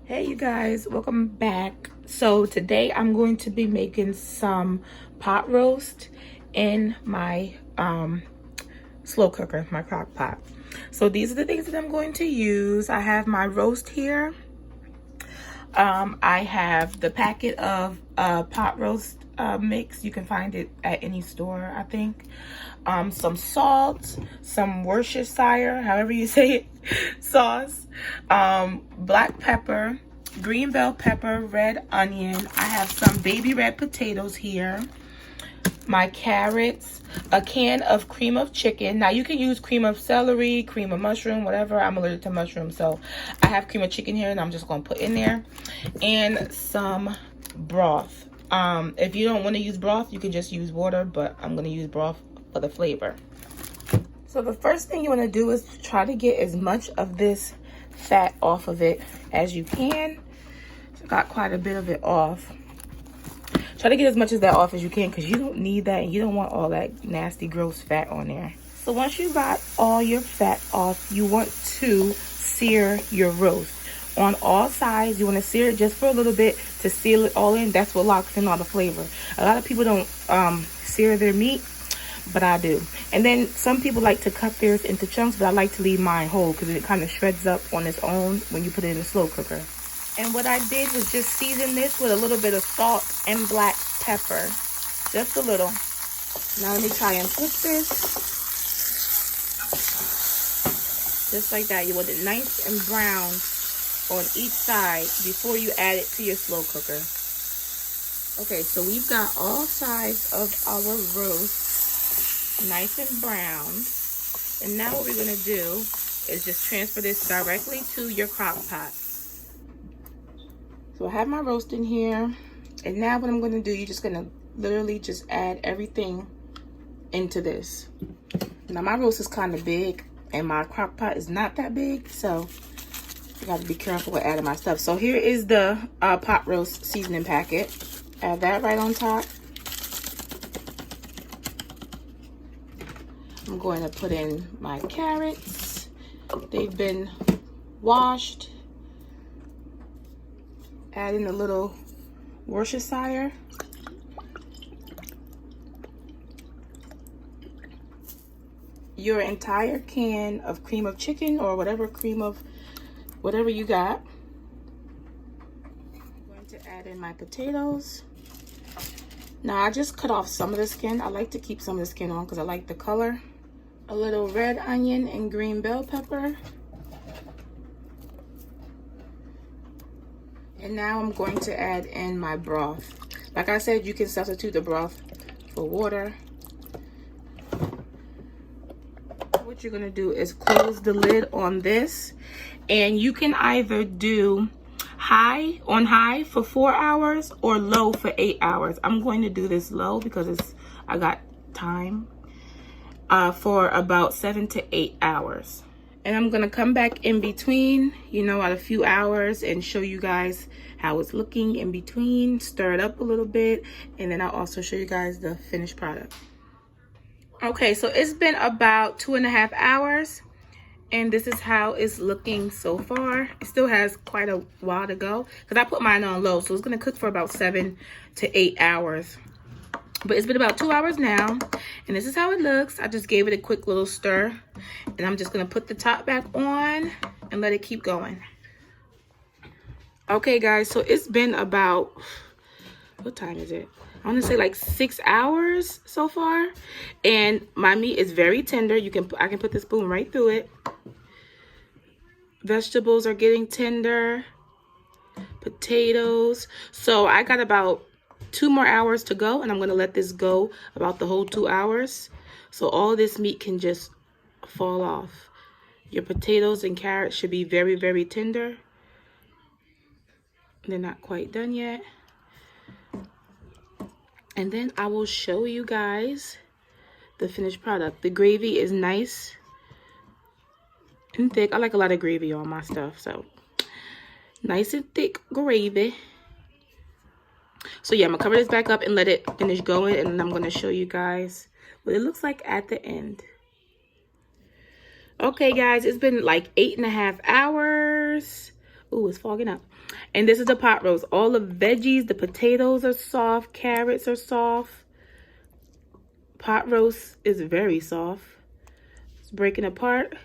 Hey you guys, welcome back. So today I'm going to be making some pot roast in my slow cooker, my crock pot. So these are the things that I'm going to use. I have my roast here. I have the packet of pot roast mix. You can find it at any store, I think. Some salt, some Worcestershire, however you say it, sauce, black pepper, green bell pepper, red onion. I have some baby red potatoes here, my carrots, a can of cream of chicken. Now you can use cream of celery, cream of mushroom, whatever. I'm allergic to mushroom, so I have cream of chicken here and I'm just gonna put in there, and some broth. If you don't want to use broth, you can just use water, but I'm gonna use broth for the flavor. So the first thing you want to do is try to get as much of this fat off of it as you can. So got quite a bit of it off. Try to get as much of that off as you can, because you don't need that and you don't want all that nasty gross fat on there. So once you got all your fat off, you want to sear your roast on all sides. You want to sear it just for a little bit to seal it all in. That's what locks in all the flavor. A lot of people don't sear their meat, but I do. And then some people like to cut theirs into chunks, but I like to leave mine whole because it kind of shreds up on its own when you put it in the slow cooker. And what I did was just season this with a little bit of salt and black pepper. Just a little. Now let me try and flip this. Just like that. You want it nice and brown on each side before you add it to your slow cooker. Okay, so we've got all sides of our roast nice and brown. And now what we're going to do is just transfer this directly to your crock pot. So I have my roast in here, and now what I'm going to do, you're just going to literally just add everything into this. Now my roast is kind of big and my crock pot is not that big, so you got to be careful with adding my stuff. So here is the pot roast seasoning packet. Add that right on top. I'm going to put in my carrots. They've been washed. Add in a little Worcestershire. Your entire can of cream of chicken or whatever you got. I'm going to add in my potatoes. Now I just cut off some of the skin. I like to keep some of the skin on because I like the color. A little red onion and green bell pepper. And now I'm going to add in my broth. Like I said, you can substitute the broth for water. What you're gonna do is close the lid on this, and you can either do high for 4 hours or low for 8 hours. I'm going to do this low because I got time for about 7 to 8 hours. And I'm gonna come back in between, at a few hours and show you guys how it's looking in between. Stir it up a little bit, and then I'll also show you guys the finished product. Okay, so it's been about 2.5 hours, and this is how it's looking so far. It still has quite a while to go because I put mine on low, so it's gonna cook for about 7 to 8 hours. But it's been about 2 hours now, and this is how it looks. I just gave it a quick little stir, and I'm just gonna put the top back on and let it keep going. Okay guys, so it's been about, what time is it? I want to say like 6 hours so far, and my meat is very tender. I can put the spoon right through it. Vegetables are getting tender. Potatoes. So I got about 2 more hours to go, and I'm going to let this go about the whole 2 hours. So all this meat can just fall off. Your potatoes and carrots should be very, very tender. They're not quite done yet. And then I will show you guys the finished product. The gravy is nice and thick. I like a lot of gravy on my stuff, so nice and thick gravy. So yeah, I'm gonna cover this back up and let it finish going, and then I'm gonna show you guys what it looks like at the end. Okay guys, it's been like 8.5 hours. Ooh, it's fogging up. And this is the pot roast. All the veggies, the potatoes are soft, carrots are soft. Pot roast is very soft. It's breaking apart.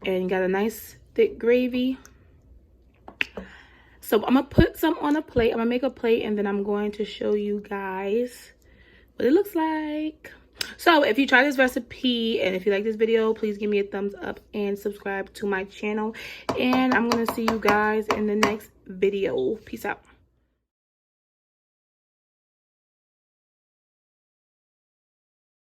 And got a nice thick gravy. So I'm going to put some on a plate. I'm going to make a plate and then I'm going to show you guys what it looks like. So if you try this recipe and if you like this video, please give me a thumbs up and subscribe to my channel. And I'm going to see you guys in the next video. Peace out.